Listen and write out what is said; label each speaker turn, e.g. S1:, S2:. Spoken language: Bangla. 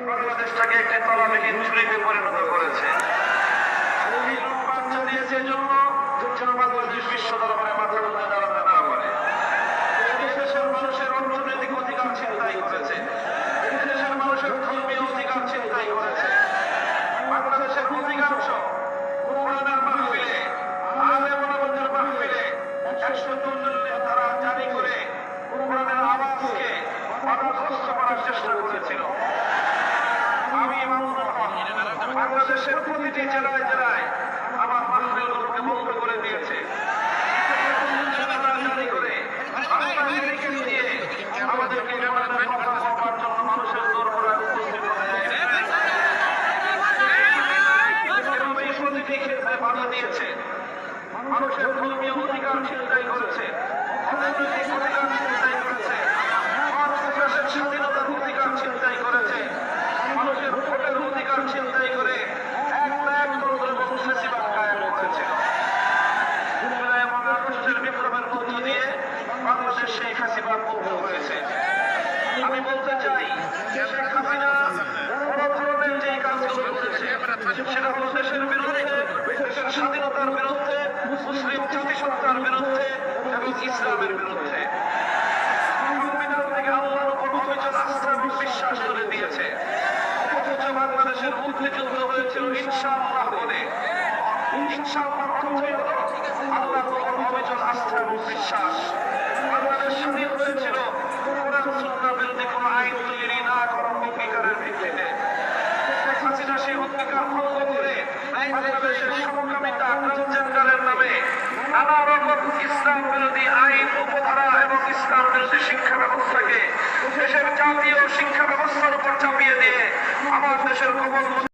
S1: বাংলাদেশটাকে একটি তলাবিহীন ঝুড়িতে পরিণত করেছে। চালিয়েছে জন্য বাংলাদেশ বিশ্ব দরবারে মাথা তুলে দাঁড়াতে না পারে। দেশের মানুষের অর্থনৈতিক অধিকার ছিনতাই করেছে, দেশের মানুষের ধর্মীয় অধিকার ছিনতাই করেছে। বাংলাদেশের অধিকাংশ কোরআনের মাহফিলে, আলেম ওলামাদের মাহফিলে 140 ধারা জারি করে কোরআনের আওয়াজকে বাধাগ্রস্ত করার চেষ্টা করেছিল। আমি বাংলাদেশের প্রতিটি জেলায় জেলায় আমার মাহফিলগুলোকে বন্ধ করে দিয়েছে। জারি করে দিয়ে আমাদেরকে মানুষের দরবারে উপস্থিত প্রতিটি ক্ষেত্রে বাধা দিয়েছে। মানুষের ধর্মীয় অধিকার ছিনতাই করেছে, অধিকার ছিনতাই করেছে, মানুষের স্বাধীনতার অধিকার ছিনতাই করেছে, মানুষের ভোটের অধিকার ছিনতাই করে বিপ্লবের মধ্য দিয়ে বাংলাদেশ শেখ হাসিনার মুক্ত হয়েছে। আমি বলতে চাই, শেখ হাসিনা বড় ধরনের যে কাজগুলো করেছে সেটা হলো দেশের বিরুদ্ধে, দেশের স্বাধীনতার বিরুদ্ধে, মুসলিম জাতিসত্তার বিরুদ্ধে এবং ইসলামের বিরুদ্ধে। সংবিধান থেকে আল্লাহর উপর অবিচল আস্থা এবং বিশ্বাস করে দিয়েছে। অথচ বাংলাদেশের মুক্তিযুদ্ধ হয়েছিল ইনশাআল্লাহ বলে। ইনশাআল্লাহ অর্থই হলো আল্লাহর উপর অবিচল আস্থা এবং বিশ্বাস। বাংলাদেশ স্বাধীন হয়েছিল কোরআন সুন্নাহ বিরোধী কোন আইন তৈরি না করার অঙ্গীকারের ভিত্তিতে। শেখ হাসিনা সেই অঙ্গীকার ভঙ্গ করে বাংলাদেশের সমকামিতা, ট্রান্সজেন্ডারের নামে নানা রকম ইসলাম বিরোধী আইন, উপধারা এবং ইসলাম বিরোধী শিক্ষা ব্যবস্থাকে দেশের জাতীয় শিক্ষা ব্যবস্থার উপর চাপিয়ে দিয়ে আমার দেশের কবল